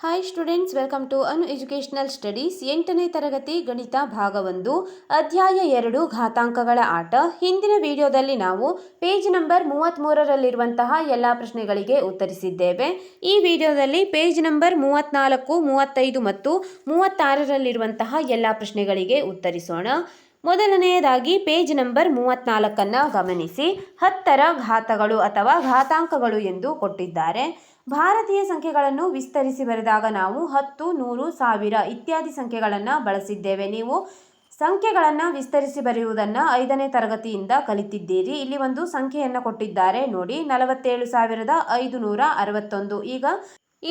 Hi students, welcome to Anu educational studies. 8ನೇ ತರಗತಿ ಗಣಿತ ಭಾಗ 1 ಅಧ್ಯಾಯ 2 ಘಾತಾಂಕಗಳ ಆಟ. ಹಿಂದಿನ ವಿಡಿಯೋದಲ್ಲಿ ನಾವು ಪೇಜ್ ನಂಬರ್ 33ರಲ್ಲಿರುವಂತಹ ಎಲ್ಲ ಪ್ರಶ್ನೆಗಳಿಗೆ ಉತ್ತರಿಸಿದ್ದೇವೆ. ಈ ವಿಡಿಯೋದಲ್ಲಿ ಪೇಜ್ ನಂಬರ್ 34, 35 ಮತ್ತು 36ರಲ್ಲಿರುವಂತಹ ಎಲ್ಲ ಪ್ರಶ್ನೆಗಳಿಗೆ ಉತ್ತರಿಸೋಣ. ಮೊದಲನೆಯದಾಗಿ ಪೇಜ್ ನಂಬರ್ 34ಅನ್ನು ಗಮನಿಸಿ. 10ರ ಘಾತಗಳು ಅಥವಾ ಘಾತಾಂಕಗಳು ಎಂದು ಕೊಟ್ಟಿದ್ದಾರೆ. ಭಾರತೀಯ ಸಂಖ್ಯೆಗಳನ್ನು ವಿಸ್ತರಿಸಿ ಬರೆದಾಗ ನಾವು 10, 100, 1000 ಇತ್ಯಾದಿ ಸಂಖ್ಯೆಗಳನ್ನು ಬಳಸಿದ್ದೇವೆ. ನೀವು ಸಂಖ್ಯೆಗಳನ್ನು ವಿಸ್ತರಿಸಿ ಬರೆಯುವುದನ್ನು 5ನೇ ತರಗತಿಯಿಂದ ಕಲಿತಿದ್ದೀರಿ. ಇಲ್ಲಿ ಒಂದು ಸಂಖ್ಯೆಯನ್ನು ಕೊಟ್ಟಿದ್ದಾರೆ ನೋಡಿ, 47,561. ಈಗ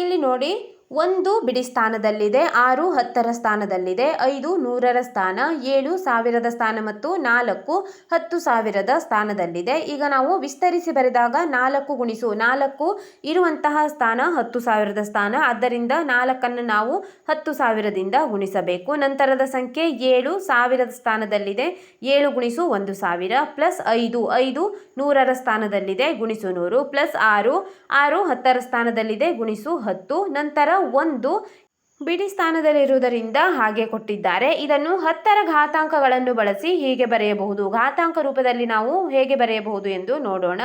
ಇಲ್ಲಿ ನೋಡಿ, 1 ಬಿಡಿ ಸ್ಥಾನದಲ್ಲಿದೆ, 6 10ರ ಸ್ಥಾನದಲ್ಲಿದೆ, 5 100ರ ಸ್ಥಾನ, 7 1000ದ ಸ್ಥಾನ ಮತ್ತು 4 10,000ದ ಸ್ಥಾನದಲ್ಲಿದೆ. ಈಗ ನಾವು ವಿಸ್ತರಿಸಿ ಬರೆದಾಗ 4 × 4 ಇರುವಂತಹ ಸ್ಥಾನ 10,000ದ ಸ್ಥಾನ, ಆದ್ದರಿಂದ 4ಅನ್ನು ನಾವು 10,000ದಿಂದ ಗುಣಿಸಬೇಕು. ನಂತರದ ಸಂಖ್ಯೆ 7 1000ದ ಸ್ಥಾನದಲ್ಲಿದೆ, 7 × 1,000 ಪ್ಲಸ್ 5 100ರ ಸ್ಥಾನದಲ್ಲಿದೆ, ಗುಣಿಸು 100 ಪ್ಲಸ್ 6 10ರ ಸ್ಥಾನದಲ್ಲಿದೆ, ಗುಣಿಸು 10. ನಂತರ 1 ಬಿಡಿ ಸ್ಥಾನದಲ್ಲಿರುವುದರಿಂದ ಹಾಗೆ ಕೊಟ್ಟಿದ್ದಾರೆ. ಇದನ್ನು 10ರ ಘಾತಾಂಕಗಳನ್ನು ಬಳಸಿ ಹೀಗೆ ಬರೆಯಬಹುದು. ಘಾತಾಂಕ ರೂಪದಲ್ಲಿ ನಾವು ಹೇಗೆ ಬರೆಯಬಹುದು ಎಂದು ನೋಡೋಣ.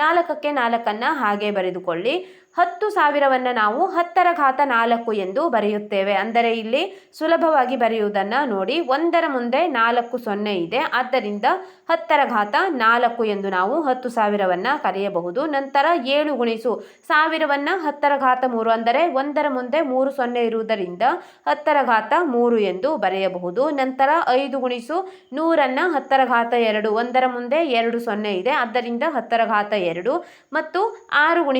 4ಕ್ಕೆ 4ಅನ್ನು ಹಾಗೆ ಬರೆದುಕೊಳ್ಳಿ. 10,000ವನ್ನು ನಾವು 10ರ ಘಾತ 4 ಎಂದು ಬರೆಯುತ್ತೇವೆ. ಅಂದರೆ ಇಲ್ಲಿ ಸುಲಭವಾಗಿ ಬರೆಯುವುದನ್ನು ನೋಡಿ, 1ರ ಮುಂದೆ 4 0 ಇದೆ, ಆದ್ದರಿಂದ 10ರ ಘಾತ 4 ಎಂದು ನಾವು 10,000ವನ್ನು ಕರೆಯಬಹುದು. ನಂತರ 7 × 1000ವನ್ನು 10ರ ಘಾತ 3, ಅಂದರೆ 1ರ ಮುಂದೆ 3 0 ಇರುವುದರಿಂದ 10ರ ಘಾತ 3 ಎಂದು ಬರೆಯಬಹುದು. ನಂತರ 5 × 100ನ್ನು 10ರ ಘಾತ 2, 1ರ ಮುಂದೆ 2 0 ಇದೆ, ಆದ್ದರಿಂದ 10ರ ಘಾತ 2 ಮತ್ತು 6 ×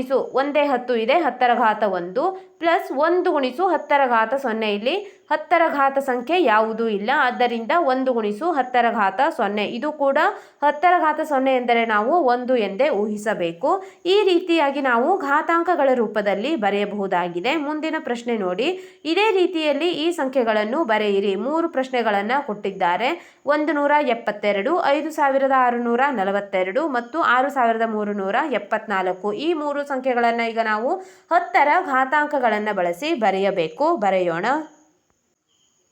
ಒಂದೇ 10 ಇದೆ, 10ರ ಘಾತ 1 ಪ್ಲಸ್ 1 × 10ರ ಘಾತ 0. ಇಲ್ಲಿ 10ರ ಘಾತ ಸಂಖ್ಯೆ ಯಾವುದೂ ಇಲ್ಲ, ಆದ್ದರಿಂದ 1 × 10ರ ಘಾತ 0. ಇದು ಕೂಡ 10ರ ಘಾತ 0 ಎಂದರೆ ನಾವು 1 ಎಂದೇ ಊಹಿಸಬೇಕು. ಈ ರೀತಿಯಾಗಿ ನಾವು ಘಾತಾಂಕಗಳ ರೂಪದಲ್ಲಿ ಬರೆಯಬಹುದಾಗಿದೆ. ಮುಂದಿನ ಪ್ರಶ್ನೆ ನೋಡಿ, ಇದೇ ರೀತಿಯಲ್ಲಿ ಈ ಸಂಖ್ಯೆಗಳನ್ನು ಬರೆಯಿರಿ. 3 ಪ್ರಶ್ನೆಗಳನ್ನು ಕೊಟ್ಟಿದ್ದಾರೆ. 172, 5,642 ಮತ್ತು 6,374. ಈ 3 ಸಂಖ್ಯೆಗಳನ್ನು ಈಗ ನಾವು 10ರ ಘಾತಾಂಕಗಳನ್ನು ಬಳಸಿ ಬರೆಯಬೇಕು. ಬರೆಯೋಣ.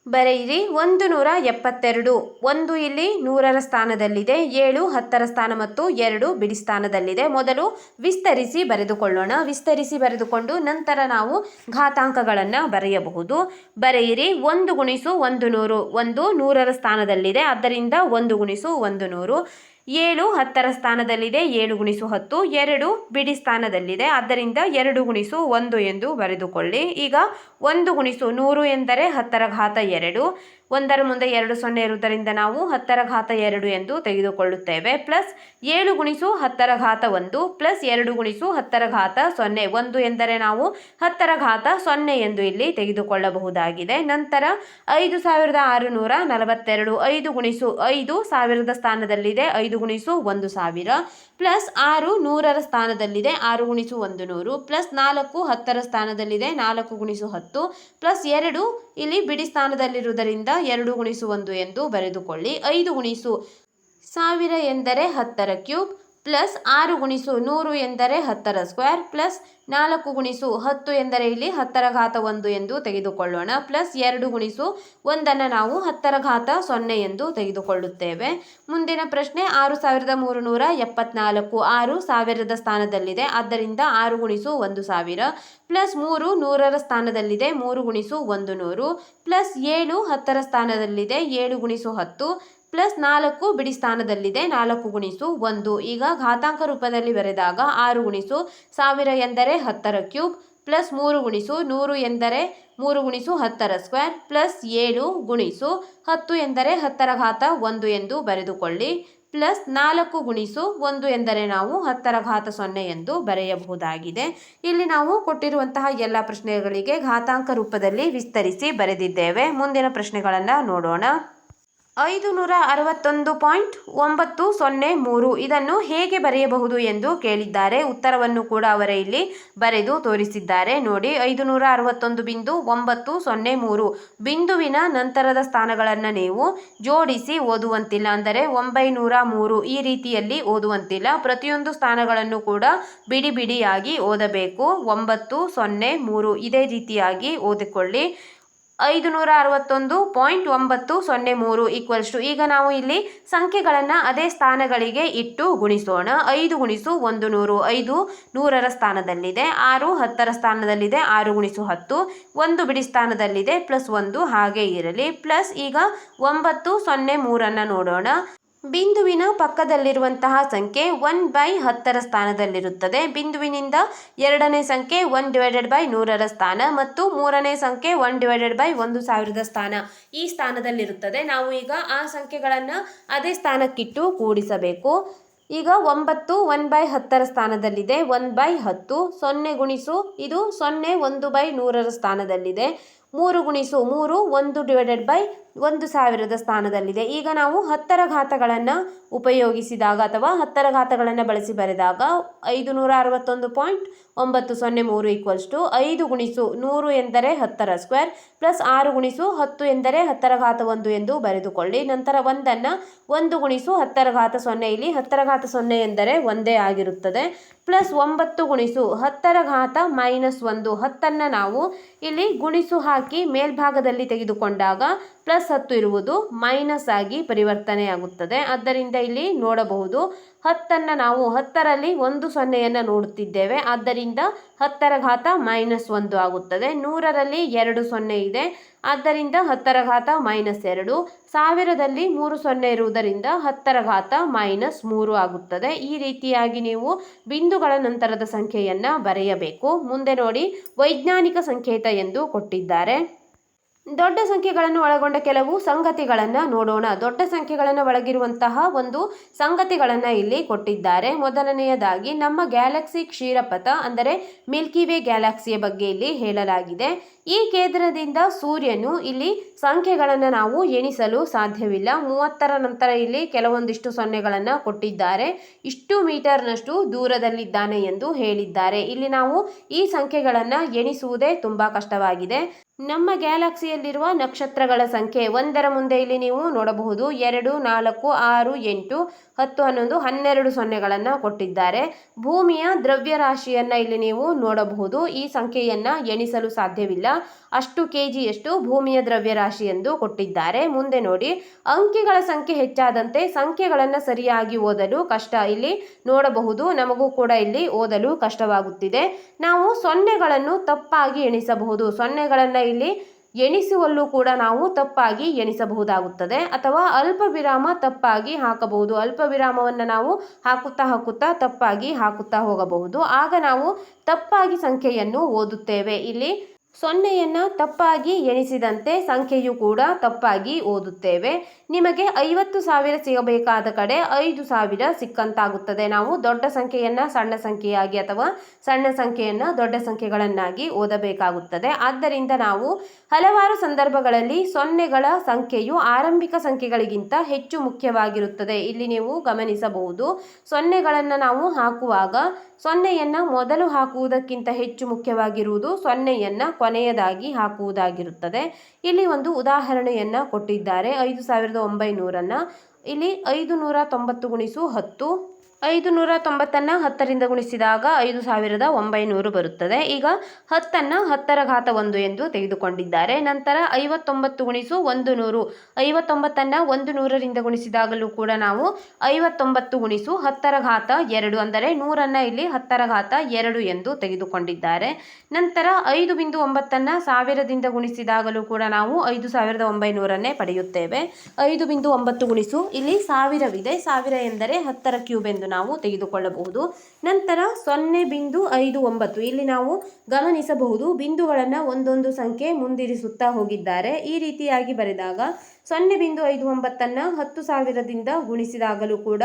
ಬರೆಯಿರಿ. 172, 1 ಇಲ್ಲಿ 100ರ ಸ್ಥಾನದಲ್ಲಿದೆ, 7 10ರ ಸ್ಥಾನ ಮತ್ತು 2 ಬಿಡಿ ಸ್ಥಾನದಲ್ಲಿದೆ. ಮೊದಲು ವಿಸ್ತರಿಸಿ ಬರೆದುಕೊಳ್ಳೋಣ. ವಿಸ್ತರಿಸಿ ಬರೆದುಕೊಂಡು ನಂತರ ನಾವು ಘಾತಾಂಕಗಳನ್ನು ಬರೆಯಬಹುದು. ಬರೆಯಿರಿ. 1 × 100, 1 100ರ ಸ್ಥಾನದಲ್ಲಿದೆ, ಆದ್ದರಿಂದ 1 × 100. 7 10ರ ಸ್ಥಾನದಲ್ಲಿದೆ, 7 × 10, 2 ಬಿಡಿ ಸ್ಥಾನದಲ್ಲಿದೆ, ಆದ್ದರಿಂದ 2 × 1 ಎಂದು ಬರೆದುಕೊಳ್ಳಿ. ಈಗ 1 × 100 ಎಂದರೆ 10ರ ಘಾತ 2, 1ರ ಮುಂದೆ 2 0 ಇರುವುದರಿಂದ ನಾವು 10ರ ಘಾತ 2 ಎಂದು ತೆಗೆದುಕೊಳ್ಳುತ್ತೇವೆ. ಪ್ಲಸ್ 7 × 10ರ ಘಾತ 1 ಪ್ಲಸ್ 2 × 10ರ ಘಾತ 0. 1 ಎಂದರೆ ನಾವು 10ರ ಘಾತ 0 ಎಂದು ಇಲ್ಲಿ ತೆಗೆದುಕೊಳ್ಳಬಹುದಾಗಿದೆ. ನಂತರ 5,642, 5 × 5 1000ದ ಸ್ಥಾನದಲ್ಲಿದೆ, 5 × 1,000 ಪ್ಲಸ್ 6 100ರ ಸ್ಥಾನದಲ್ಲಿದೆ, 6 × 100 ಪ್ಲಸ್ 4 10ರ ಸ್ಥಾನದಲ್ಲಿದೆ, 4 × 10 ಪ್ಲಸ್ 2 ಇಲ್ಲಿ ಬಿಡಿ ಸ್ಥಾನದಲ್ಲಿರುವುದರಿಂದ 2 × 1 ಎಂದು ಬರೆದುಕೊಳ್ಳಿ. 5 × 1000 ಎಂದರೆ 10ರ ಕ್ಯೂಬ್ ಪ್ಲಸ್ 6 × 100 ಎಂದರೆ 10ರ ಸ್ಕ್ವೇರ್ ಪ್ಲಸ್ 4 × 10 ಎಂದರೆ ಇಲ್ಲಿ 10ರ ಘಾತ 1 ಎಂದು ತೆಗೆದುಕೊಳ್ಳೋಣ. ಪ್ಲಸ್ 2 × 1ನ್ನು ನಾವು 10ರ ಘಾತ 0 ಎಂದು ತೆಗೆದುಕೊಳ್ಳುತ್ತೇವೆ. ಮುಂದಿನ ಪ್ರಶ್ನೆ 6,374, 6 1000ದ ಸ್ಥಾನದಲ್ಲಿದೆ, ಆದ್ದರಿಂದ 6 × 1,000 ಪ್ಲಸ್ 3 100ರ ಸ್ಥಾನದಲ್ಲಿದೆ, 3 × 100 ಪ್ಲಸ್ 7 10ರ ಸ್ಥಾನದಲ್ಲಿದೆ, 7 × 10 ಪ್ಲಸ್ 4 ಬಿಡಿ ಸ್ಥಾನದಲ್ಲಿದೆ, 4 × 1. ಈಗ ಘಾತಾಂಕ ರೂಪದಲ್ಲಿ ಬರೆದಾಗ 6 × 1000 ಎಂದರೆ 10ರ ಕ್ಯೂಬ್ ಪ್ಲಸ್ 3 × 100 ಎಂದರೆ 3 × 10ರ ಸ್ಕ್ವೇರ್ ಪ್ಲಸ್ 7 × 10 ಎಂದರೆ 10ರ ಘಾತ 1 ಎಂದು ಬರೆದುಕೊಳ್ಳಿ. ಪ್ಲಸ್ 4 × 1 ಎಂದರೆ ನಾವು 10ರ ಘಾತ 0 ಎಂದು ಬರೆಯಬಹುದಾಗಿದೆ. ಇಲ್ಲಿ ನಾವು ಕೊಟ್ಟಿರುವಂತಹ ಎಲ್ಲ ಪ್ರಶ್ನೆಗಳಿಗೆ ಘಾತಾಂಕ ರೂಪದಲ್ಲಿ ವಿಸ್ತರಿಸಿ ಬರೆದಿದ್ದೇವೆ. ಮುಂದಿನ ಪ್ರಶ್ನೆಗಳನ್ನು ನೋಡೋಣ. 561.903 ಇದನ್ನು ಹೇಗೆ ಬರೆಯಬಹುದು ಎಂದು ಕೇಳಿದ್ದಾರೆ. ಉತ್ತರವನ್ನು ಕೂಡ ಅವರೇ ಇಲ್ಲಿ ಬರೆದು ತೋರಿಸಿದ್ದಾರೆ. ನೋಡಿ, 561.903 ಬಿಂದುವಿನ ನಂತರದ ಸ್ಥಾನಗಳನ್ನು ನೀವು ಜೋಡಿಸಿ ಓದುವಂತಿಲ್ಲ, ಅಂದರೆ 903 ಈ ರೀತಿಯಲ್ಲಿ ಓದುವಂತಿಲ್ಲ. ಪ್ರತಿಯೊಂದು ಸ್ಥಾನಗಳನ್ನು ಕೂಡ ಬಿಡಿ ಬಿಡಿಯಾಗಿ ಓದಬೇಕು. 903 ಇದೇ ರೀತಿಯಾಗಿ ಓದಿಕೊಳ್ಳಿ. 561.903 ಈಕ್ವಲ್ಸ್ ಟು, ಈಗ ನಾವು ಇಲ್ಲಿ ಸಂಖ್ಯೆಗಳನ್ನು ಅದೇ ಸ್ಥಾನಗಳಿಗೆ ಇಟ್ಟು ಗುಣಿಸೋಣ. 5 ಗುಣಿಸು 100, 5 100ರ ಸ್ಥಾನದಲ್ಲಿದೆ. 6 10ರ ಸ್ಥಾನದಲ್ಲಿದೆ, 6 ಗುಣಿಸು 10, 1 ಬಿಡಿ ಸ್ಥಾನದಲ್ಲಿದೆ, +1 ಹಾಗೆ ಇರಲಿ. ಪ್ಲಸ್ ಈಗ 903 ನೋಡೋಣ. ಬಿಂದುವಿನ ಪಕ್ಕದಲ್ಲಿರುವಂತಹ ಸಂಖ್ಯೆ 1/10ರ ಸ್ಥಾನದಲ್ಲಿರುತ್ತದೆ. ಬಿಂದುವಿನಿಂದ ಎರಡನೇ ಸಂಖ್ಯೆ 1/100ರ ಸ್ಥಾನ ಮತ್ತು ಮೂರನೇ ಸಂಖ್ಯೆ 1/1000ದ ಸ್ಥಾನ ಈ ಸ್ಥಾನದಲ್ಲಿರುತ್ತದೆ. ನಾವು ಈಗ ಆ ಸಂಖ್ಯೆಗಳನ್ನು ಅದೇ ಸ್ಥಾನಕ್ಕಿಟ್ಟು ಕೂಡಿಸಬೇಕು. ಈಗ 9 1/10ರ ಸ್ಥಾನದಲ್ಲಿದೆ, 1/10. 0 ಗುಣಿಸು ಇದು 0 1/100ರ ಸ್ಥಾನದಲ್ಲಿದೆ. 3 ಗುಣಿಸು 3 1/1000ದ ಸ್ಥಾನದಲ್ಲಿದೆ. ಈಗ ನಾವು 10ರ ಘಾತಗಳನ್ನು ಉಪಯೋಗಿಸಿದಾಗ ಅಥವಾ 10ರ ಘಾತಗಳನ್ನು ಬಳಸಿ ಬರೆದಾಗ 561.903 ಈಕ್ವಲ್ಸ್ ಟು 5 ಗುಣಿಸು 100 ಎಂದರೆ 10ರ ಸ್ಕ್ವೇರ್ ಪ್ಲಸ್ 6 ಗುಣಿಸು 10 ಎಂದರೆ 10ರ ಘಾತ 1 ಎಂದು ಬರೆದುಕೊಳ್ಳಿ. ನಂತರ 1ಅನ್ನು 1 ಗುಣಿಸು 10ರ ಘಾತ 0, ಇಲ್ಲಿ 10ರ ಘಾತ 0 ಎಂದರೆ ಒಂದೇ ಆಗಿರುತ್ತದೆ. ಪ್ಲಸ್ 9 ಗುಣಿಸು 10ರ ಘಾತ -1, 10ಅನ್ನು ನಾವು ಇಲ್ಲಿ ಗುಣಿಸು ಹಾಕಿ ಮೇಲ್ಭಾಗದಲ್ಲಿ ತೆಗೆದುಕೊಂಡಾಗ +10 ಇರುವುದು ಮೈನಸ್ ಆಗಿ ಪರಿವರ್ತನೆಯಾಗುತ್ತದೆ. ಆದ್ದರಿಂದ ಇಲ್ಲಿ ನೋಡಬಹುದು 10ಅನ್ನು ನಾವು 10ರಲ್ಲಿ 1 0ಯನ್ನು ನೋಡುತ್ತಿದ್ದೇವೆ, ಆದ್ದರಿಂದ 10ರ ಘಾತ -1 ಆಗುತ್ತದೆ. 100ರಲ್ಲಿ 2 0 ಇದೆ, ಆದ್ದರಿಂದ 10ರ ಘಾತ -2. 1000ದಲ್ಲಿ 3 0 ಇರುವುದರಿಂದ 10ರ ಘಾತ -3 ಆಗುತ್ತದೆ. ಈ ರೀತಿಯಾಗಿ ನೀವು ಬಿಂದುಗಳ ನಂತರದ ಸಂಖ್ಯೆಯನ್ನು ಬರೆಯಬೇಕು. ಮುಂದೆ ನೋಡಿ, ವೈಜ್ಞಾನಿಕ ಸಂಕೇತ ಎಂದು ಕೊಟ್ಟಿದ್ದಾರೆ. ದೊಡ್ಡ ಸಂಖ್ಯೆಗಳನ್ನು ಒಳಗೊಂಡ ಕೆಲವು ಸಂಗತಿಗಳನ್ನು ನೋಡೋಣ. ದೊಡ್ಡ ಸಂಖ್ಯೆಗಳನ್ನು ಒಳಗಿರುವಂತಹ ಒಂದು ಸಂಗತಿಗಳನ್ನು ಇಲ್ಲಿ ಕೊಟ್ಟಿದ್ದಾರೆ. ಮೊದಲನೆಯದಾಗಿ ನಮ್ಮ ಗ್ಯಾಲಕ್ಸಿ ಕ್ಷೀರಪಥ ಅಂದರೆ ಮಿಲ್ಕಿ ವೇ ಗ್ಯಾಲಕ್ಸಿಯ ಬಗ್ಗೆ ಇಲ್ಲಿ ಹೇಳಲಾಗಿದೆ. ಈ ಕೇಂದ್ರದಿಂದ ಸೂರ್ಯನು ಇಲ್ಲಿ ಸಂಖ್ಯೆಗಳನ್ನು ನಾವು ಎಣಿಸಲು ಸಾಧ್ಯವಿಲ್ಲ. 30ರ ನಂತರ ಇಲ್ಲಿ ಕೆಲವೊಂದಿಷ್ಟು ಸೊನ್ನೆಗಳನ್ನು ಕೊಟ್ಟಿದ್ದಾರೆ. ಇಷ್ಟು ಮೀಟರ್ನಷ್ಟು ದೂರದಲ್ಲಿದ್ದಾನೆ ಎಂದು ಹೇಳಿದ್ದಾರೆ. ಇಲ್ಲಿ ನಾವು ಈ ಸಂಖ್ಯೆಗಳನ್ನು ಎಣಿಸುವುದೇ ತುಂಬ ಕಷ್ಟವಾಗಿದೆ. ನಮ್ಮ ಗ್ಯಾಲಕ್ಸಿಯಲ್ಲಿರುವ ನಕ್ಷತ್ರಗಳ ಸಂಖ್ಯೆ 1ರ ಮುಂದೆ ಇಲ್ಲಿ ನೀವು ನೋಡಬಹುದು 2 4 6 8 10 11 12 ಸೊನ್ನೆಗಳನ್ನು ಕೊಟ್ಟಿದ್ದಾರೆ. ಭೂಮಿಯ ದ್ರವ್ಯರಾಶಿಯನ್ನು ಇಲ್ಲಿ ನೀವು ನೋಡಬಹುದು. ಈ ಸಂಖ್ಯೆಯನ್ನು ಎಣಿಸಲು ಸಾಧ್ಯವಿಲ್ಲ, ಅಷ್ಟು kgಯಷ್ಟು ಭೂಮಿಯ ದ್ರವ್ಯರಾಶಿ ಎಂದು ಕೊಟ್ಟಿದ್ದಾರೆ. ಮುಂದೆ ನೋಡಿ, ಅಂಕಿಗಳ ಸಂಖ್ಯೆ ಹೆಚ್ಚಾದಂತೆ ಸಂಖ್ಯೆಗಳನ್ನು ಸರಿಯಾಗಿ ಓದಲು ಕಷ್ಟ. ಇಲ್ಲಿ ನೋಡಬಹುದು, ನಮಗೂ ಕೂಡ ಇಲ್ಲಿ ಓದಲು ಕಷ್ಟವಾಗುತ್ತಿದೆ. ನಾವು ಸೊನ್ನೆಗಳನ್ನು ತಪ್ಪಾಗಿ ಎಣಿಸಬಹುದು. ಸೊನ್ನೆಗಳನ್ನು ಇಲ್ಲಿ ಎಣಿಸುವಲ್ಲೂ ಕೂಡ ನಾವು ತಪ್ಪಾಗಿ ಎಣಿಸಬಹುದಾಗುತ್ತದೆ, ಅಥವಾ ಅಲ್ಪ ವಿರಾಮ ತಪ್ಪಾಗಿ ಹಾಕಬಹುದು. ಅಲ್ಪ ವಿರಾಮವನ್ನು ನಾವು ಹಾಕುತ್ತಾ ತಪ್ಪಾಗಿ ಹಾಕುತ್ತಾ ಹೋಗಬಹುದು. ಆಗ ನಾವು ತಪ್ಪಾಗಿ ಸಂಖ್ಯೆಯನ್ನು ಓದುತ್ತೇವೆ. ಇಲ್ಲಿ ಸೊನ್ನೆಯನ್ನು ತಪ್ಪಾಗಿ ಎಣಿಸಿದಂತೆ ಸಂಖ್ಯೆಯು ಕೂಡ ತಪ್ಪಾಗಿ ಓದುತ್ತೇವೆ. ನಿಮಗೆ 50,000 ಸಿಗಬೇಕಾದ ಕಡೆ 5,000 ಸಿಕ್ಕಂತಾಗುತ್ತದೆ. ನಾವು ದೊಡ್ಡ ಸಂಖ್ಯೆಯನ್ನು ಸಣ್ಣ ಸಂಖ್ಯೆಯಾಗಿ ಅಥವಾ ಸಣ್ಣ ಸಂಖ್ಯೆಯನ್ನು ದೊಡ್ಡ ಸಂಖ್ಯೆಗಳನ್ನಾಗಿ ಓದಬೇಕಾಗುತ್ತದೆ. ಆದ್ದರಿಂದ ನಾವು ಹಲವಾರು ಸಂದರ್ಭಗಳಲ್ಲಿ ಸೊನ್ನೆಗಳ ಸಂಖ್ಯೆಯು ಆರಂಭಿಕ ಸಂಖ್ಯೆಗಳಿಗಿಂತ ಹೆಚ್ಚು ಮುಖ್ಯವಾಗಿರುತ್ತದೆ. ಇಲ್ಲಿ ನೀವು ಗಮನಿಸಬಹುದು, ಸೊನ್ನೆಗಳನ್ನು ನಾವು ಹಾಕುವಾಗ ಸೊನ್ನೆಯನ್ನು ಮೊದಲು ಹಾಕುವುದಕ್ಕಿಂತ ಹೆಚ್ಚು ಮುಖ್ಯವಾಗಿರುವುದು ಸೊನ್ನೆಯನ್ನು ಕೊನೆಯದಾಗಿ ಹಾಕುವುದಾಗಿರುತ್ತದೆ. ಇಲ್ಲಿ ಒಂದು ಉದಾಹರಣೆಯನ್ನು ಕೊಟ್ಟಿದ್ದಾರೆ. 5,900 ಇಲ್ಲಿ 590 ಗುಣಿಸು 10, 590ನ್ನು 10ರಿಂದ ಗುಣಿಸಿದಾಗ 5,900 ಬರುತ್ತದೆ. ಈಗ 10ಅನ್ನು 10ರ ಘಾತ 1 ಎಂದು ತೆಗೆದುಕೊಂಡಿದ್ದಾರೆ. ನಂತರ 59 ಗುಣಿಸು 100, 59ನ್ನು 100ರಿಂದ ಗುಣಿಸಿದಾಗಲೂ ಕೂಡ ನಾವು 59 ಗುಣಿಸು 10ರ ಘಾತ 2 ಅಂದರೆ 100ಅನ್ನು ಇಲ್ಲಿ 10ರ ಘಾತ 2 ಎಂದು ತೆಗೆದುಕೊಂಡಿದ್ದಾರೆ. ನಂತರ 5.9ನ್ನು 1000ದಿಂದ ಗುಣಿಸಿದಾಗಲೂ ಕೂಡ ನಾವು 5,900 ಪಡೆಯುತ್ತೇವೆ. 5.9 ಗುಣಿಸು ಇಲ್ಲಿ 1000ವಿದೆ, 1000 ಎಂದರೆ 10ರ ಕ್ಯೂಬ್ ಎಂದು ನಾವು ತೆಗೆದುಕೊಳ್ಳಬಹುದು. ನಂತರ 0.59 ಇಲ್ಲಿ ನಾವು ಗಮನಿಸಬಹುದು, ಬಿಂದುಗಳನ್ನು ಒಂದೊಂದು ಸಂಖ್ಯೆ ಮುಂದಿರಿಸುತ್ತಾ ಹೋಗಿದ್ದಾರೆ. ಈ ರೀತಿಯಾಗಿ ಬರೆದಾಗ 0.59ನ್ನು 10,000ದಿಂದ ಗುಣಿಸಿದಾಗಲೂ ಕೂಡ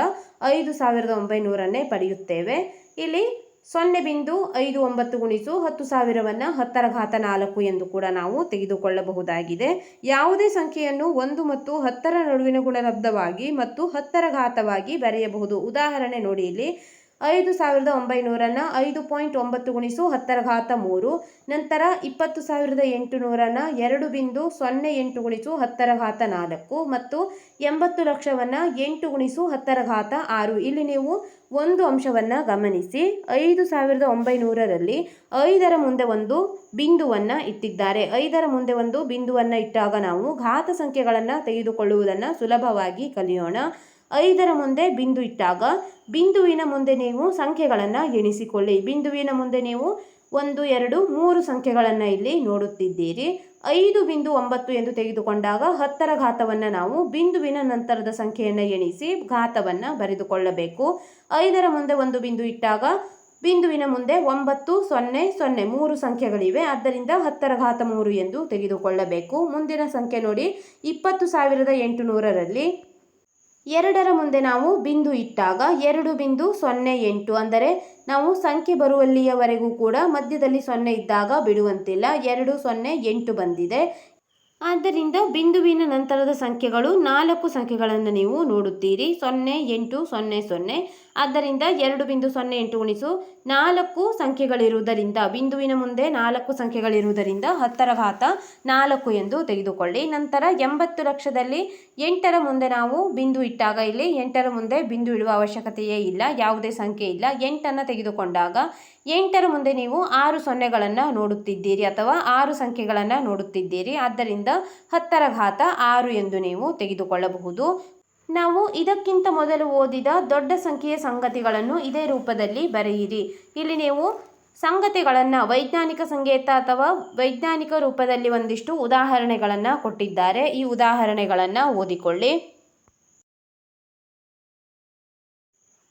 5,900 ಪಡೆಯುತ್ತೇವೆ. ಇಲ್ಲಿ 0.59 ಗುಣಿಸು 10,000ವನ್ನು 10⁴ ಎಂದು ಕೂಡ ನಾವು ತೆಗೆದುಕೊಳ್ಳಬಹುದಾಗಿದೆ. ಯಾವುದೇ ಸಂಖ್ಯೆಯನ್ನು 1 ಮತ್ತು 10ರ ನಡುವಿನ ಗುಣಲಬ್ಧವಾಗಿ ಮತ್ತು 10ರ ಘಾತವಾಗಿ ಬರೆಯಬಹುದು. ಉದಾಹರಣೆ ನೋಡಿ, ಇಲ್ಲಿ 5,900ನ್ನು 5.9 ಗುಣಿಸು 10⁻3, ನಂತರ 20,800ನ್ನು 2.08 ಗುಣಿಸು 10⁻4 ಮತ್ತು 80 ಲಕ್ಷವನ್ನು 8 ಗುಣಿಸು 10⁻6. ಇಲ್ಲಿ ನೀವು ಒಂದು ಅಂಶವನ್ನು ಗಮನಿಸಿ, 5,900ರಲ್ಲಿ 5ರ ಮುಂದೆ ಒಂದು ಬಿಂದುವನ್ನು ಇಟ್ಟಿದ್ದಾರೆ. 5ರ ಮುಂದೆ ಒಂದು ಬಿಂದುವನ್ನು ಇಟ್ಟಾಗ ನಾವು ಘಾತ ಸಂಖ್ಯೆಗಳನ್ನು ತೆಗೆದುಕೊಳ್ಳುವುದನ್ನು ಸುಲಭವಾಗಿ ಕಲಿಯೋಣ. 5ರ ಮುಂದೆ ಬಿಂದು ಇಟ್ಟಾಗ ಬಿಂದುವಿನ ಮುಂದೆ ನೀವು ಸಂಖ್ಯೆಗಳನ್ನು ಎಣಿಸಿಕೊಳ್ಳಿ. ಬಿಂದುವಿನ ಮುಂದೆ ನೀವು 1, 2, 3 ಸಂಖ್ಯೆಗಳನ್ನು ಇಲ್ಲಿ ನೋಡುತ್ತಿದ್ದೀರಿ. 5.9 ಎಂದು ತೆಗೆದುಕೊಂಡಾಗ 10ರ ಘಾತವನ್ನು ನಾವು ಬಿಂದುವಿನ ನಂತರದ ಸಂಖ್ಯೆಯನ್ನು ಎಣಿಸಿ ಘಾತವನ್ನು ಬರೆದುಕೊಳ್ಳಬೇಕು. 5ರ ಮುಂದೆ ಒಂದು ಬಿಂದು ಇಟ್ಟಾಗ ಬಿಂದುವಿನ ಮುಂದೆ 9, 0, 0 3 ಸಂಖ್ಯೆಗಳಿವೆ. ಆದ್ದರಿಂದ 10⁻3 ಎಂದು ತೆಗೆದುಕೊಳ್ಳಬೇಕು. ಮುಂದಿನ ಸಂಖ್ಯೆ ನೋಡಿ, 20,800ರಲ್ಲಿ 2ರ ಮುಂದೆ ನಾವು ಬಿಂದು ಇಟ್ಟಾಗ 2.08 ಅಂದರೆ ನಾವು ಸಂಖ್ಯೆ ಬರುವಲ್ಲಿಯವರೆಗೂ ಕೂಡ ಮಧ್ಯದಲ್ಲಿ 0 ಇದ್ದಾಗ ಬಿಡುವಂತಿಲ್ಲ. 208 ಬಂದಿದೆ. ಆದ್ದರಿಂದ ಬಿಂದುವಿನ ನಂತರದ ಸಂಖ್ಯೆಗಳು 4 ಸಂಖ್ಯೆಗಳನ್ನು ನೀವು ನೋಡುತ್ತೀರಿ. 0, 8, 0, 0. ಆದ್ದರಿಂದ 2.08 ಗುಣಿಸು 4 ಸಂಖ್ಯೆಗಳಿರುವುದರಿಂದ ಬಿಂದುವಿನ ಮುಂದೆ 4 ಸಂಖ್ಯೆಗಳಿರುವುದರಿಂದ 10⁻4 ಎಂದು ತೆಗೆದುಕೊಳ್ಳಿ. ನಂತರ 80 ಲಕ್ಷದಲ್ಲಿ 8ರ ಮುಂದೆ ನಾವು ಬಿಂದು ಇಟ್ಟಾಗ ಇಲ್ಲಿ 8ರ ಮುಂದೆ ಬಿಂದು ಇಡುವ ಅವಶ್ಯಕತೆಯೇ ಇಲ್ಲ, ಯಾವುದೇ ಸಂಖ್ಯೆ ಇಲ್ಲ. 8ಅನ್ನು ತೆಗೆದುಕೊಂಡಾಗ 8ರ ಮುಂದೆ ನೀವು 6 ಸೊನ್ನೆಗಳನ್ನು ನೋಡುತ್ತಿದ್ದೀರಿ ಅಥವಾ 6 ಸಂಖ್ಯೆಗಳನ್ನು ನೋಡುತ್ತಿದ್ದೀರಿ. ಆದ್ದರಿಂದ 10⁻6 ಎಂದು ನೀವು ತೆಗೆದುಕೊಳ್ಳಬಹುದು. ನಾವು ಇದಕ್ಕಿಂತ ಮೊದಲು ಓದಿದ ದೊಡ್ಡ ಸಂಖ್ಯೆಯ ಸಂಗತಿಗಳನ್ನು ಇದೇ ರೂಪದಲ್ಲಿ ಬರೆಯಿರಿ. ಇಲ್ಲಿ ನೀವು ಸಂಗತಿಗಳನ್ನು ವೈಜ್ಞಾನಿಕ ಸಂಕೇತ ಅಥವಾ ವೈಜ್ಞಾನಿಕ ರೂಪದಲ್ಲಿ ಒಂದಿಷ್ಟು ಉದಾಹರಣೆಗಳನ್ನು ಕೊಟ್ಟಿದ್ದಾರೆ. ಈ ಉದಾಹರಣೆಗಳನ್ನು ಓದಿಕೊಳ್ಳಿ.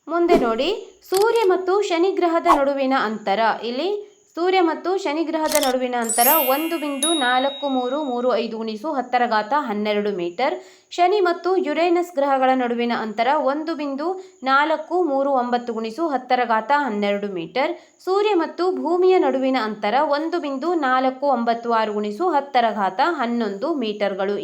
ಮುಂದೆ ನೋಡಿ, ಸೂರ್ಯ ಮತ್ತು ಶನಿ ಗ್ರಹದ ನಡುವಿನ ಅಂತರ. ಇಲ್ಲಿ ಸೂರ್ಯ ಮತ್ತು ಶನಿ ಗ್ರಹದ ನಡುವಿನ ಅಂತರ 1.4335 ಗುಣಿಸು 10⁻12 ಮೀಟರ್. ಶನಿ ಮತ್ತು ಯುರೇನಸ್ ಗ್ರಹಗಳ ನಡುವಿನ ಅಂತರ 1.439 ಗುಣಿಸು 10⁻12 ಮೀಟರ್. ಸೂರ್ಯ ಮತ್ತು ಭೂಮಿಯ ನಡುವಿನ ಅಂತರ 1.496 ಗುಣಿಸು 10⁻11 ಮೀಟರ್ಗಳು.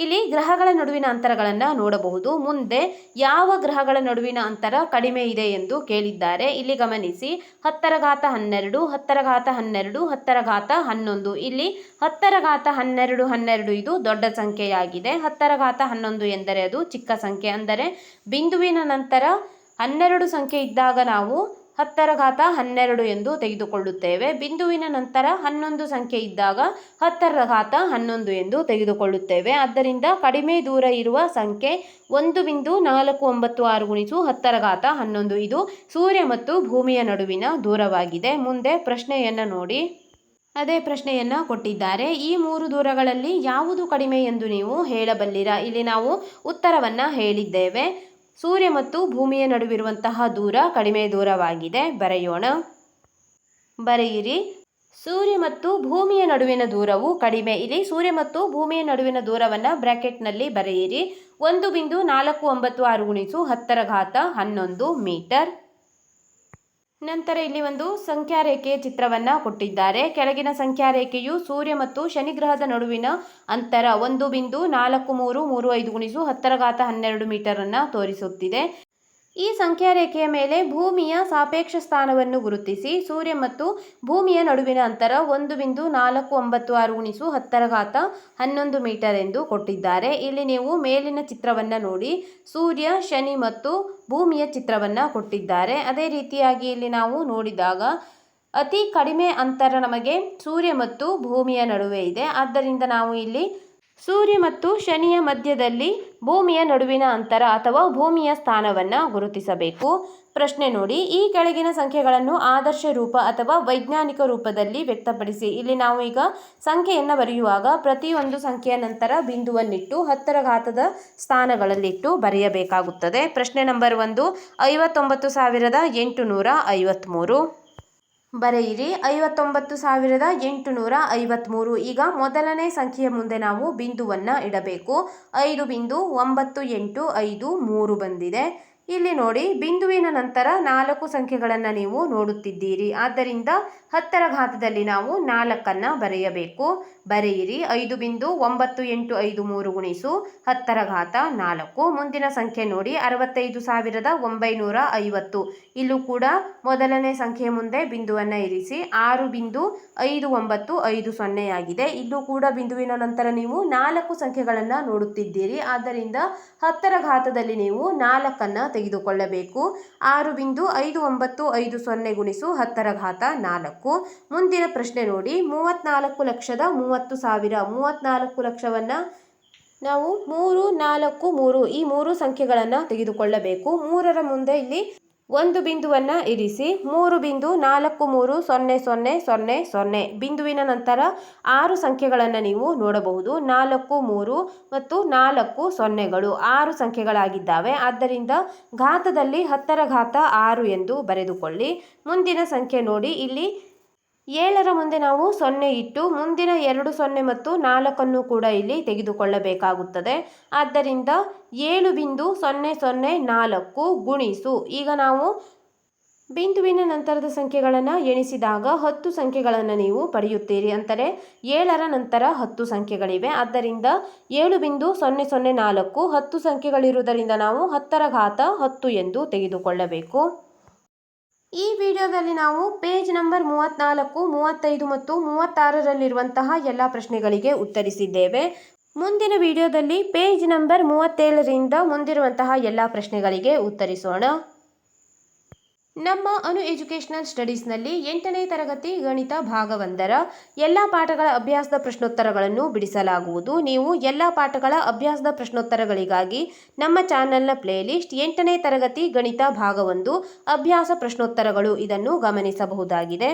ಇಲ್ಲಿ ಗ್ರಹಗಳ ನಡುವಿನ ಅಂತರಗಳನ್ನು ನೋಡಬಹುದು. ಮುಂದೆ ಯಾವ ಗ್ರಹಗಳ ನಡುವಿನ ಅಂತರ ಕಡಿಮೆ ಇದೆ ಎಂದು ಕೇಳಿದ್ದಾರೆ. ಇಲ್ಲಿ ಗಮನಿಸಿ, 10⁻12, 10⁻12, 10⁻11. ಇಲ್ಲಿ 10⁻12 ಇದು ದೊಡ್ಡ ಸಂಖ್ಯೆಯಾಗಿದೆ. 10⁻11 ಎಂದರೆ ಅದು ಚಿಕ್ಕ ಸಂಖ್ಯೆ. ಅಂದರೆ ಬಿಂದುವಿನ ನಂತರ 12 ಸಂಖ್ಯೆ ಇದ್ದಾಗ ನಾವು 10⁻12 ಎಂದು ತೆಗೆದುಕೊಳ್ಳುತ್ತೇವೆ. ಬಿಂದುವಿನ ನಂತರ 11 ಸಂಖ್ಯೆ ಇದ್ದಾಗ 10⁻11 ಎಂದು ತೆಗೆದುಕೊಳ್ಳುತ್ತೇವೆ. ಆದ್ದರಿಂದ ಕಡಿಮೆ ದೂರ ಇರುವ ಸಂಖ್ಯೆ 1.496 ಗುಣಿಸು 10⁻11. ಇದು ಸೂರ್ಯ ಮತ್ತು ಭೂಮಿಯ ನಡುವಿನ ದೂರವಾಗಿದೆ. ಮುಂದೆ ಪ್ರಶ್ನೆಯನ್ನು ನೋಡಿ. ಅದೇ ಪ್ರಶ್ನೆಯನ್ನು ಕೊಟ್ಟಿದ್ದಾರೆ. ಈ 3 ದೂರಗಳಲ್ಲಿ ಯಾವುದು ಕಡಿಮೆ ಎಂದು ನೀವು ಹೇಳಬಲ್ಲಿರಾ? ಇಲ್ಲಿ ನಾವು ಉತ್ತರವನ್ನು ಹೇಳಿದ್ದೇವೆ. ಸೂರ್ಯ ಮತ್ತು ಭೂಮಿಯ ನಡುವಿರುವಂತಹ ದೂರ ಕಡಿಮೆ ದೂರವಾಗಿದೆ. ಬರೆಯಿರಿ. ಸೂರ್ಯ ಮತ್ತು ಭೂಮಿಯ ನಡುವಿನ ದೂರವು ಕಡಿಮೆ. ಇಲ್ಲಿ ಸೂರ್ಯ ಮತ್ತು ಭೂಮಿಯ ನಡುವಿನ ದೂರವನ್ನು ಬ್ರ್ಯಾಕೆಟ್ನಲ್ಲಿ ಬರೆಯಿರಿ. 1.496 ಗುಣಿಸು 10⁻11 ಮೀಟರ್. ನಂತರ ಇಲ್ಲಿ ಒಂದು ಸಂಖ್ಯಾರೇಖೆಯ ಚಿತ್ರವನ್ನು ಕೊಟ್ಟಿದ್ದಾರೆ. ಕೆಳಗಿನ ಸಂಖ್ಯಾರೇಖೆಯು ಸೂರ್ಯ ಮತ್ತು ಶನಿ ಗ್ರಹದ ನಡುವಿನ ಅಂತರ 1.4335 ಗುಣಿಸು 10⁻12 ಮೀಟರನ್ನು ತೋರಿಸುತ್ತಿದೆ. ಈ ಸಂಖ್ಯಾರೇಖೆಯ ಮೇಲೆ ಭೂಮಿಯ ಸಾಪೇಕ್ಷ ಸ್ಥಾನವನ್ನು ಗುರುತಿಸಿ. ಸೂರ್ಯ ಮತ್ತು ಭೂಮಿಯ ನಡುವಿನ ಅಂತರ 1.496 ಗುಣಿಸು 10⁻11 ಮೀಟರ್ ಎಂದು ಕೊಟ್ಟಿದ್ದಾರೆ. ಇಲ್ಲಿ ನೀವು ಮೇಲಿನ ಚಿತ್ರವನ್ನು ನೋಡಿ, ಸೂರ್ಯ, ಶನಿ ಮತ್ತು ಭೂಮಿಯ ಚಿತ್ರವನ್ನು ಕೊಟ್ಟಿದ್ದಾರೆ. ಅದೇ ರೀತಿಯಾಗಿ ಇಲ್ಲಿ ನಾವು ನೋಡಿದಾಗ ಅತಿ ಕಡಿಮೆ ಅಂತರ ನಮಗೆ ಸೂರ್ಯ ಮತ್ತು ಭೂಮಿಯ ನಡುವೆ ಇದೆ. ಆದ್ದರಿಂದ ನಾವು ಇಲ್ಲಿ ಸೂರ್ಯ ಮತ್ತು ಶನಿಯ ಮಧ್ಯದಲ್ಲಿ ಭೂಮಿಯ ನಡುವಿನ ಅಂತರ ಅಥವಾ ಭೂಮಿಯ ಸ್ಥಾನವನ್ನು ಗುರುತಿಸಬೇಕು. ಪ್ರಶ್ನೆ ನೋಡಿ, ಈ ಕೆಳಗಿನ ಸಂಖ್ಯೆಗಳನ್ನು ಆದರ್ಶ ರೂಪ ಅಥವಾ ವೈಜ್ಞಾನಿಕ ರೂಪದಲ್ಲಿ ವ್ಯಕ್ತಪಡಿಸಿ. ಇಲ್ಲಿ ನಾವು ಈಗ ಸಂಖ್ಯೆಯನ್ನು ಬರೆಯುವಾಗ ಪ್ರತಿಯೊಂದು ಸಂಖ್ಯೆಯ ನಂತರ ಬಿಂದುವನ್ನಿಟ್ಟು 10ರ ಘಾತದ ಸ್ಥಾನಗಳಲ್ಲಿಟ್ಟು ಬರೆಯಬೇಕಾಗುತ್ತದೆ. ಪ್ರಶ್ನೆ ನಂಬರ್ 1, 59,853. ಬರೆಯಿರಿ. 59,853. ಈಗ ಮೊದಲನೇ ಸಂಖ್ಯೆಯ ಮುಂದೆ ನಾವು ಬಿಂದುವನ್ನು ಇಡಬೇಕು. 5.9853 ಬಂದಿದೆ. ಇಲ್ಲಿ ನೋಡಿ, ಬಿಂದುವಿನ ನಂತರ 4 ಸಂಖ್ಯೆಗಳನ್ನು ನೀವು ನೋಡುತ್ತಿದ್ದೀರಿ. ಆದ್ದರಿಂದ 10ರ ಘಾತದಲ್ಲಿ ನಾವು 4 ಬರೆಯಬೇಕು. ಬರೆಯಿರಿ. 5.9853 ಗುಣಿಸು 10ರ ಘಾತ 4. ಮುಂದಿನ ಸಂಖ್ಯೆ ನೋಡಿ, 65,950. ಇಲ್ಲೂ ಕೂಡ ಮೊದಲನೇ ಸಂಖ್ಯೆಯ ಮುಂದೆ ಬಿಂದುವನ್ನು ಇರಿಸಿ. 6.5950 ಆಗಿದೆ. ಇಲ್ಲೂ ಕೂಡ ಬಿಂದುವಿನ ನಂತರ ನೀವು 4 ಸಂಖ್ಯೆಗಳನ್ನು ನೋಡುತ್ತಿದ್ದೀರಿ. ಆದ್ದರಿಂದ 10ರ ಘಾತದಲ್ಲಿ ನೀವು 4 ತೆಗೆದುಕೊಳ್ಳಬೇಕು. 6.5950 ಗುಣಿಸು 10ರ ಘಾತ 4. ಮುಂದಿನ ಪ್ರಶ್ನೆ ನೋಡಿ, 34,30,30,000. 34 ಲಕ್ಷವನ್ನು ನಾವು 3, 4, 3 ಈ 3 ಸಂಖ್ಯೆಗಳನ್ನು ತೆಗೆದುಕೊಳ್ಳಬೇಕು. 3ರ ಮುಂದೆ ಇಲ್ಲಿ ಒಂದು ಬಿಂದುವನ್ನು ಇರಿಸಿ. 3.430000. ಬಿಂದುವಿನ ನಂತರ 6 ಸಂಖ್ಯೆಗಳನ್ನು ನೀವು ನೋಡಬಹುದು. 4, 3 ಮತ್ತು 4 ಸೊನ್ನೆಗಳು 6 ಸಂಖ್ಯೆಗಳಾಗಿದ್ದಾವೆ. ಆದ್ದರಿಂದ ಘಾತದಲ್ಲಿ 10ರ ಘಾತ 6 ಎಂದು ಬರೆದುಕೊಳ್ಳಿ. ಮುಂದಿನ ಸಂಖ್ಯೆ ನೋಡಿ, ಇಲ್ಲಿ 7ರ ಮುಂದೆ ನಾವು 0 ಇಟ್ಟು ಮುಂದಿನ 2 0 ಮತ್ತು 4 ಕೂಡ ಇಲ್ಲಿ ತೆಗೆದುಕೊಳ್ಳಬೇಕಾಗುತ್ತದೆ. ಆದ್ದರಿಂದ 7.004 ಗುಣಿಸು. ಈಗ ನಾವು ಬಿಂದುವಿನ ನಂತರದ ಸಂಖ್ಯೆಗಳನ್ನು ಎಣಿಸಿದಾಗ 10 ಸಂಖ್ಯೆಗಳನ್ನು ನೀವು ಪಡೆಯುತ್ತೀರಿ. ಅಂದರೆ 7ರ ನಂತರ 10 ಸಂಖ್ಯೆಗಳಿವೆ. ಆದ್ದರಿಂದ 7.004 10 ಸಂಖ್ಯೆಗಳಿರುವುದರಿಂದ ನಾವು 10ರ ಘಾತ 10 ಎಂದು ತೆಗೆದುಕೊಳ್ಳಬೇಕು. ಈ ವಿಡಿಯೋದಲ್ಲಿ ನಾವು ಪೇಜ್ ನಂಬರ್ 34, 35 ಮತ್ತು 36ರಲ್ಲಿರುವಂತಹ ಎಲ್ಲ ಪ್ರಶ್ನೆಗಳಿಗೆ ಉತ್ತರಿಸಿದ್ದೇವೆ. ಮುಂದಿನ ವಿಡಿಯೋದಲ್ಲಿ ಪೇಜ್ ನಂಬರ್ 37ರಿಂದ ಮುಂದಿರುವಂತಹ ಎಲ್ಲ ಪ್ರಶ್ನೆಗಳಿಗೆ ಉತ್ತರಿಸೋಣ. ನಮ್ಮ ಅನು ಎಜುಕೇಷನಲ್ ಸ್ಟಡೀಸ್ನಲ್ಲಿ 8ನೇ ತರಗತಿ ಗಣಿತ ಭಾಗ 1ರ ಎಲ್ಲ ಪಾಠಗಳ ಅಭ್ಯಾಸದ ಪ್ರಶ್ನೋತ್ತರಗಳನ್ನು ಬಿಡಿಸಲಾಗುವುದು. ನೀವು ಎಲ್ಲ ಪಾಠಗಳ ಅಭ್ಯಾಸದ ಪ್ರಶ್ನೋತ್ತರಗಳಿಗಾಗಿ ನಮ್ಮ ಚಾನೆಲ್ನ ಪ್ಲೇಲಿಸ್ಟ್ 8ನೇ ತರಗತಿ ಗಣಿತ ಭಾಗ 1 ಅಭ್ಯಾಸ ಪ್ರಶ್ನೋತ್ತರಗಳು ಇದನ್ನು ಗಮನಿಸಬಹುದಾಗಿದೆ.